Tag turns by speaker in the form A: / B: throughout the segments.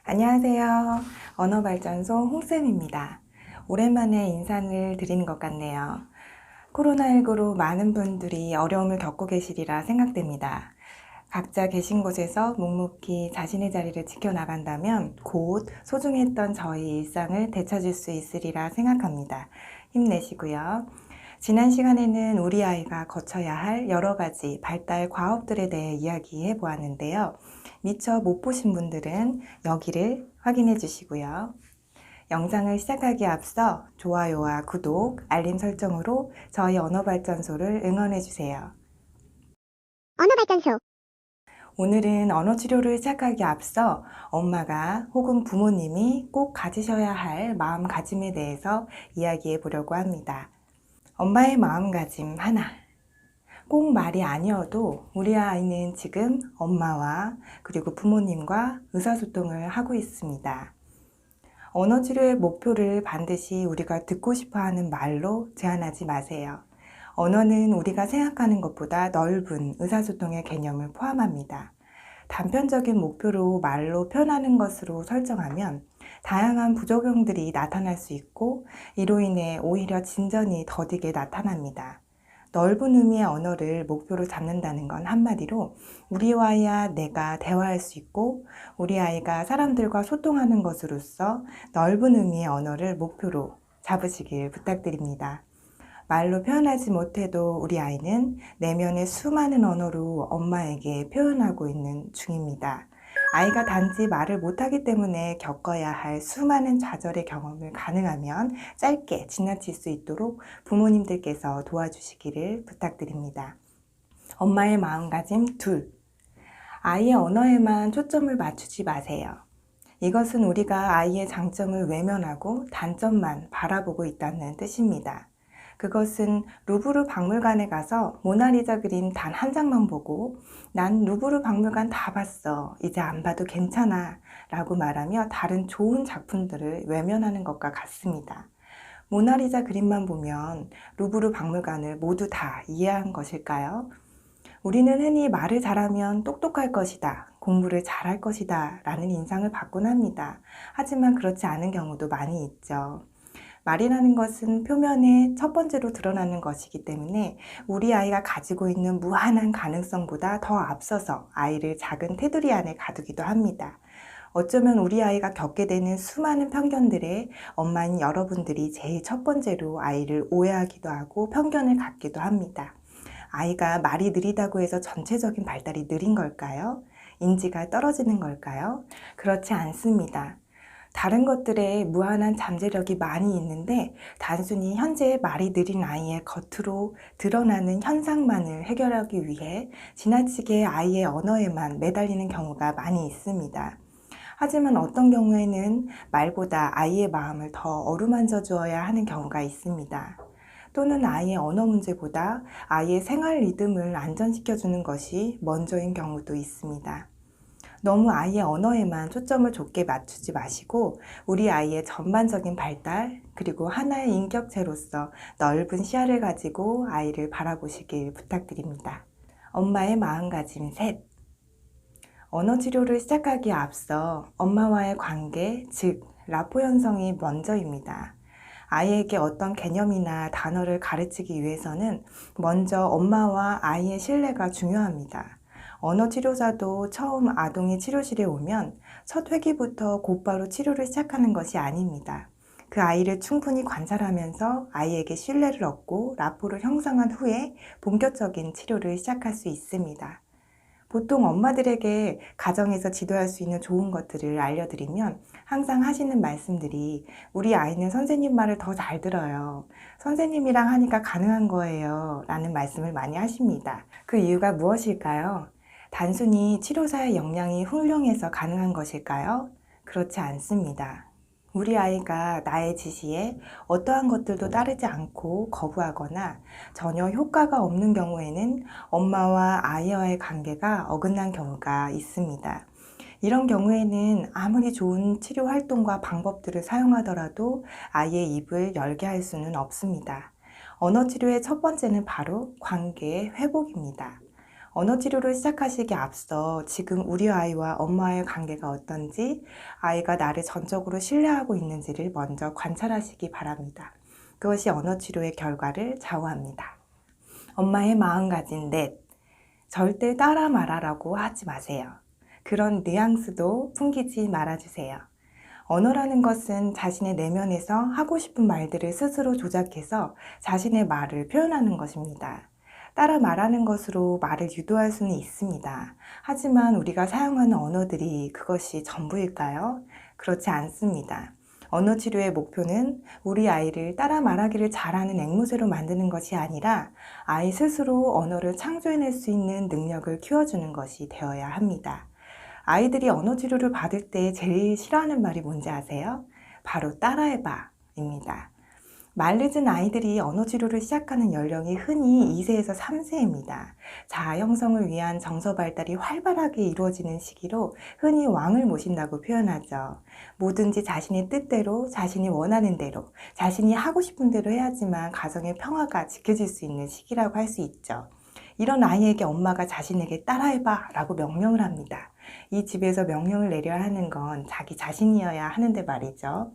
A: 안녕하세요. 언어발전소 홍쌤입니다. 오랜만에 인사를 드리는 것 같네요. 코로나19로 많은 분들이 어려움을 겪고 계시리라 생각됩니다. 각자 계신 곳에서 묵묵히 자신의 자리를 지켜나간다면 곧 소중했던 저희 일상을 되찾을 수 있으리라 생각합니다. 힘내시고요. 지난 시간에는 우리 아이가 거쳐야 할 여러 가지 발달 과업들에 대해 이야기해 보았는데요. 미처 못 보신 분들은 여기를 확인해 주시고요. 영상을 시작하기에 앞서 좋아요와 구독, 알림 설정으로 저희 언어발전소를 응원해 주세요.
B: 언어발전소.
A: 오늘은 언어치료를 시작하기에 앞서 엄마가 혹은 부모님이 꼭 가지셔야 할 마음가짐에 대해서 이야기해 보려고 합니다. 엄마의 마음가짐 하나. 꼭 말이 아니어도 우리 아이는 지금 엄마와 그리고 부모님과 의사소통을 하고 있습니다. 언어치료의 목표를 반드시 우리가 듣고 싶어하는 말로 제한하지 마세요. 언어는 우리가 생각하는 것보다 넓은 의사소통의 개념을 포함합니다. 단편적인 목표로 말로 표현하는 것으로 설정하면 다양한 부작용들이 나타날 수 있고 이로 인해 오히려 진전이 더디게 나타납니다. 넓은 의미의 언어를 목표로 잡는다는 건 한마디로 우리와야 내가 대화할 수 있고 우리 아이가 사람들과 소통하는 것으로서 넓은 의미의 언어를 목표로 잡으시길 부탁드립니다. 말로 표현하지 못해도 우리 아이는 내면의 수많은 언어로 엄마에게 표현하고 있는 중입니다. 아이가 단지 말을 못하기 때문에 겪어야 할 수많은 좌절의 경험을 가능하면 짧게 지나칠 수 있도록 부모님들께서 도와주시기를 부탁드립니다. 엄마의 마음가짐 2. 아이의 언어에만 초점을 맞추지 마세요. 이것은 우리가 아이의 장점을 외면하고 단점만 바라보고 있다는 뜻입니다. 그것은 루브르 박물관에 가서 모나리자 그림 단 한 장만 보고 난 루브르 박물관 다 봤어. 이제 안 봐도 괜찮아. 라고 말하며 다른 좋은 작품들을 외면하는 것과 같습니다. 모나리자 그림만 보면 루브르 박물관을 모두 다 이해한 것일까요? 우리는 흔히 말을 잘하면 똑똑할 것이다, 공부를 잘할 것이다 라는 인상을 받곤 합니다. 하지만 그렇지 않은 경우도 많이 있죠. 말이라는 것은 표면에 첫 번째로 드러나는 것이기 때문에 우리 아이가 가지고 있는 무한한 가능성보다 더 앞서서 아이를 작은 테두리 안에 가두기도 합니다. 어쩌면 우리 아이가 겪게 되는 수많은 편견들에 엄마인 여러분들이 제일 첫 번째로 아이를 오해하기도 하고 편견을 갖기도 합니다. 아이가 말이 느리다고 해서 전체적인 발달이 느린 걸까요? 인지가 떨어지는 걸까요? 그렇지 않습니다. 다른 것들에 무한한 잠재력이 많이 있는데 단순히 현재 말이 느린 아이의 겉으로 드러나는 현상만을 해결하기 위해 지나치게 아이의 언어에만 매달리는 경우가 많이 있습니다. 하지만 어떤 경우에는 말보다 아이의 마음을 더 어루만져 주어야 하는 경우가 있습니다. 또는 아이의 언어 문제보다 아이의 생활 리듬을 안전시켜주는 것이 먼저인 경우도 있습니다. 너무 아이의 언어에만 초점을 좁게 맞추지 마시고 우리 아이의 전반적인 발달 그리고 하나의 인격체로서 넓은 시야를 가지고 아이를 바라보시길 부탁드립니다. 엄마의 마음가짐 셋. 언어 치료를 시작하기에 앞서 엄마와의 관계, 즉 라포 형성이 먼저입니다. 아이에게 어떤 개념이나 단어를 가르치기 위해서는 먼저 엄마와 아이의 신뢰가 중요합니다. 언어치료자도 처음 아동이 치료실에 오면 첫 회기부터 곧바로 치료를 시작하는 것이 아닙니다. 그 아이를 충분히 관찰하면서 아이에게 신뢰를 얻고 라포를 형성한 후에 본격적인 치료를 시작할 수 있습니다. 보통 엄마들에게 가정에서 지도할 수 있는 좋은 것들을 알려드리면 항상 하시는 말씀들이 우리 아이는 선생님 말을 더 잘 들어요. 선생님이랑 하니까 가능한 거예요. 라는 말씀을 많이 하십니다. 그 이유가 무엇일까요? 단순히 치료사의 역량이 훌륭해서 가능한 것일까요? 그렇지 않습니다. 우리 아이가 나의 지시에 어떠한 것들도 따르지 않고 거부하거나 전혀 효과가 없는 경우에는 엄마와 아이와의 관계가 어긋난 경우가 있습니다. 이런 경우에는 아무리 좋은 치료 활동과 방법들을 사용하더라도 아이의 입을 열게 할 수는 없습니다. 언어 치료의 첫 번째는 바로 관계의 회복입니다. 언어 치료를 시작하시기에 앞서 지금 우리 아이와 엄마의 관계가 어떤지, 아이가 나를 전적으로 신뢰하고 있는지를 먼저 관찰하시기 바랍니다. 그것이 언어 치료의 결과를 좌우합니다. 엄마의 마음가짐 넷. 절대 따라 말하라고 하지 마세요. 그런 뉘앙스도 풍기지 말아주세요. 언어라는 것은 자신의 내면에서 하고 싶은 말들을 스스로 조작해서 자신의 말을 표현하는 것입니다. 따라 말하는 것으로 말을 유도할 수는 있습니다. 하지만 우리가 사용하는 언어들이 그것이 전부일까요? 그렇지 않습니다. 언어 치료의 목표는 우리 아이를 따라 말하기를 잘하는 앵무새로 만드는 것이 아니라 아이 스스로 언어를 창조해낼 수 있는 능력을 키워주는 것이 되어야 합니다. 아이들이 언어 치료를 받을 때 제일 싫어하는 말이 뭔지 아세요? 바로 따라해봐 입니다. 말늦은 아이들이 언어 치료를 시작하는 연령이 흔히 2세에서 3세입니다. 자아 형성을 위한 정서 발달이 활발하게 이루어지는 시기로 흔히 왕을 모신다고 표현하죠. 뭐든지 자신의 뜻대로, 자신이 원하는 대로, 자신이 하고 싶은 대로 해야지만 가정의 평화가 지켜질 수 있는 시기라고 할 수 있죠. 이런 아이에게 엄마가 자신에게 따라해봐 라고 명령을 합니다. 이 집에서 명령을 내려야 하는 건 자기 자신이어야 하는데 말이죠.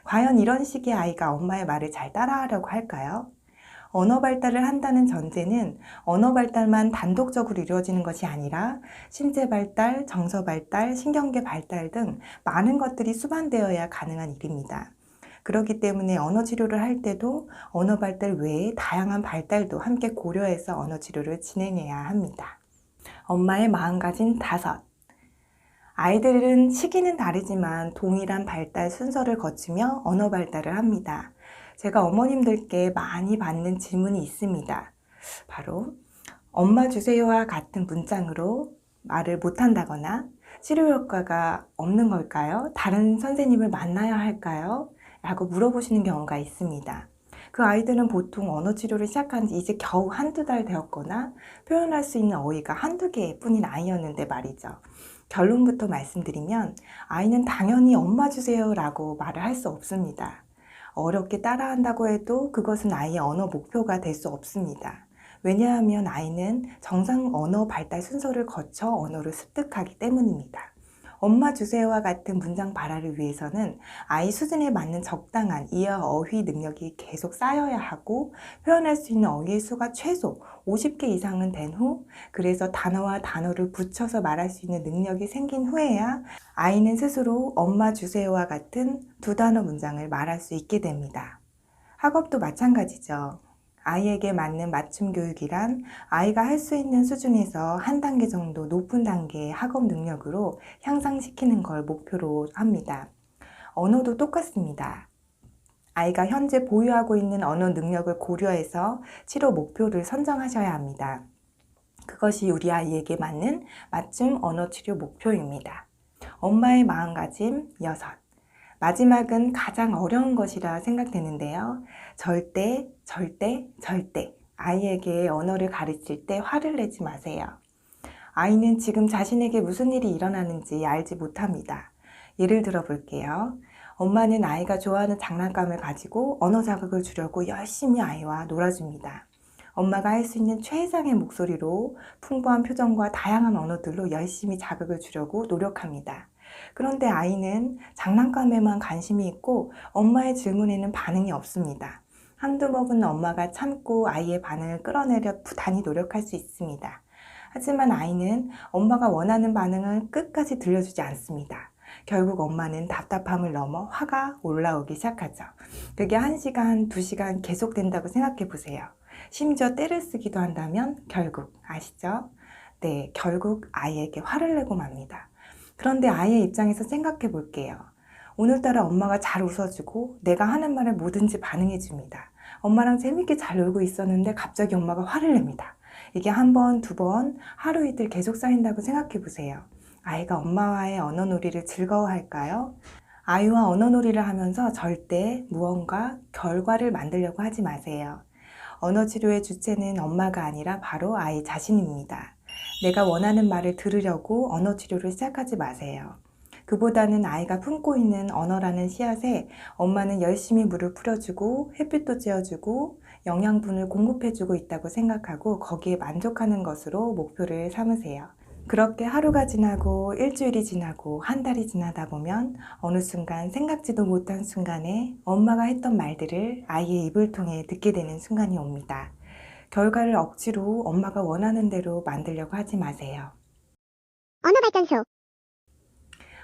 A: 과연 이런 식의 아이가 엄마의 말을 잘 따라하려고 할까요? 언어 발달을 한다는 전제는 언어 발달만 단독적으로 이루어지는 것이 아니라 신체 발달, 정서 발달, 신경계 발달 등 많은 것들이 수반되어야 가능한 일입니다. 그렇기 때문에 언어 치료를 할 때도 언어 발달 외에 다양한 발달도 함께 고려해서 언어 치료를 진행해야 합니다. 엄마의 마음가짐 5. 아이들은 시기는 다르지만 동일한 발달 순서를 거치며 언어 발달을 합니다. 제가 어머님들께 많이 받는 질문이 있습니다. 바로 엄마 주세요와 같은 문장으로 말을 못한다거나 치료 효과가 없는 걸까요? 다른 선생님을 만나야 할까요? 라고 물어보시는 경우가 있습니다. 그 아이들은 보통 언어 치료를 시작한 지 이제 겨우 한두 달 되었거나 표현할 수 있는 어휘가 한두 개뿐인 아이였는데 말이죠. 결론부터 말씀드리면 아이는 당연히 엄마 주세요 라고 말을 할 수 없습니다. 어렵게 따라한다고 해도 그것은 아이의 언어 목표가 될 수 없습니다. 왜냐하면 아이는 정상 언어 발달 순서를 거쳐 언어를 습득하기 때문입니다. 엄마 주세요와 같은 문장 발화를 위해서는 아이 수준에 맞는 적당한 이어 어휘 능력이 계속 쌓여야 하고 표현할 수 있는 어휘의 수가 최소 50개 이상은 된 후, 그래서 단어와 단어를 붙여서 말할 수 있는 능력이 생긴 후에야 아이는 스스로 엄마 주세요와 같은 두 단어 문장을 말할 수 있게 됩니다. 학업도 마찬가지죠. 아이에게 맞는 맞춤 교육이란 아이가 할 수 있는 수준에서 한 단계 정도 높은 단계의 학업 능력으로 향상시키는 걸 목표로 합니다. 언어도 똑같습니다. 아이가 현재 보유하고 있는 언어 능력을 고려해서 치료 목표를 선정하셔야 합니다. 그것이 우리 아이에게 맞는 맞춤 언어 치료 목표입니다. 엄마의 마음가짐 6. 마지막은 가장 어려운 것이라 생각되는데요. 절대 아이에게 언어를 가르칠 때 화를 내지 마세요. 아이는 지금 자신에게 무슨 일이 일어나는지 알지 못합니다. 예를 들어 볼게요. 엄마는 아이가 좋아하는 장난감을 가지고 언어 자극을 주려고 열심히 아이와 놀아줍니다. 엄마가 할 수 있는 최상의 목소리로 풍부한 표정과 다양한 언어들로 열심히 자극을 주려고 노력합니다. 그런데 아이는 장난감에만 관심이 있고 엄마의 질문에는 반응이 없습니다. 한두 번은 엄마가 참고 아이의 반응을 끌어내려 부단히 노력할 수 있습니다. 하지만 아이는 엄마가 원하는 반응을 끝까지 들려주지 않습니다. 결국 엄마는 답답함을 넘어 화가 올라오기 시작하죠. 그게 1시간, 2시간 계속된다고 생각해 보세요. 심지어 때를 쓰기도 한다면 결국, 아시죠? 네, 결국 아이에게 화를 내고 맙니다. 그런데 아이의 입장에서 생각해 볼게요. 오늘따라 엄마가 잘 웃어주고 내가 하는 말에 뭐든지 반응해 줍니다. 엄마랑 재밌게 잘 놀고 있었는데 갑자기 엄마가 화를 냅니다. 이게 한 번, 두 번, 하루 이틀 계속 쌓인다고 생각해 보세요. 아이가 엄마와의 언어놀이를 즐거워할까요? 아이와 언어놀이를 하면서 절대 무언가 결과를 만들려고 하지 마세요. 언어치료의 주체는 엄마가 아니라 바로 아이 자신입니다. 내가 원하는 말을 들으려고 언어치료를 시작하지 마세요. 그보다는 아이가 품고 있는 언어라는 씨앗에 엄마는 열심히 물을 뿌려주고 햇빛도 쬐어주고 영양분을 공급해주고 있다고 생각하고 거기에 만족하는 것으로 목표를 삼으세요. 그렇게 하루가 지나고 일주일이 지나고 한 달이 지나다 보면 어느 순간 생각지도 못한 순간에 엄마가 했던 말들을 아이의 입을 통해 듣게 되는 순간이 옵니다. 결과를 억지로 엄마가 원하는 대로 만들려고 하지 마세요.
B: 언어발전소.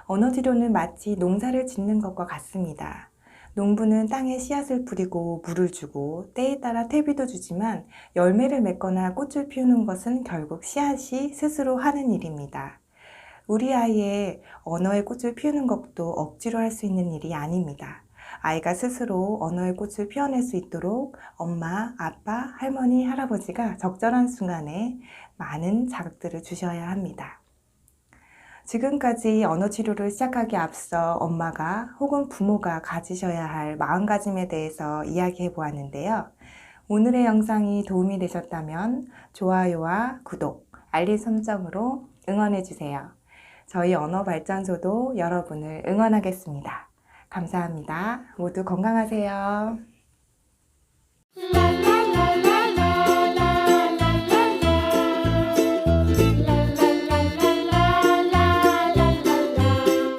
A: 언어치료는 마치 농사를 짓는 것과 같습니다. 농부는 땅에 씨앗을 뿌리고 물을 주고 때에 따라 퇴비도 주지만 열매를 맺거나 꽃을 피우는 것은 결국 씨앗이 스스로 하는 일입니다. 우리 아이의 언어의 꽃을 피우는 것도 억지로 할 수 있는 일이 아닙니다. 아이가 스스로 언어의 꽃을 피워낼 수 있도록 엄마, 아빠, 할머니, 할아버지가 적절한 순간에 많은 자극들을 주셔야 합니다. 지금까지 언어 치료를 시작하기 앞서 엄마가 혹은 부모가 가지셔야 할 마음가짐에 대해서 이야기해 보았는데요. 오늘의 영상이 도움이 되셨다면 좋아요와 구독, 알림 설정으로 응원해 주세요. 저희 언어발전소도 여러분을 응원하겠습니다. 감사합니다. 모두 건강하세요.